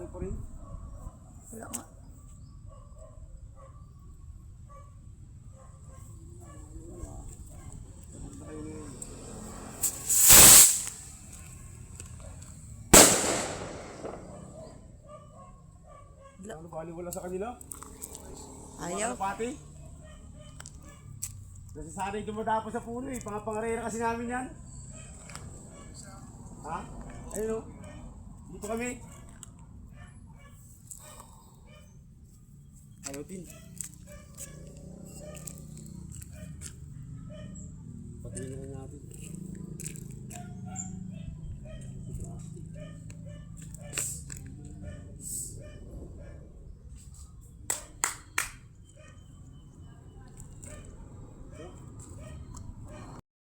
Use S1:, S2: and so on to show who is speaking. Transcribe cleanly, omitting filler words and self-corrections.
S1: Pare pa rin.
S2: Wala nga.
S1: Ano bali wala sa kanila?
S2: Ayaw.
S1: Pati. Kasi sana'y dumadapo sa puno eh. Pangapangarera kasi namin yan. Ha? Ayun o. Dito kami. Ayaw din. Patingin na natin.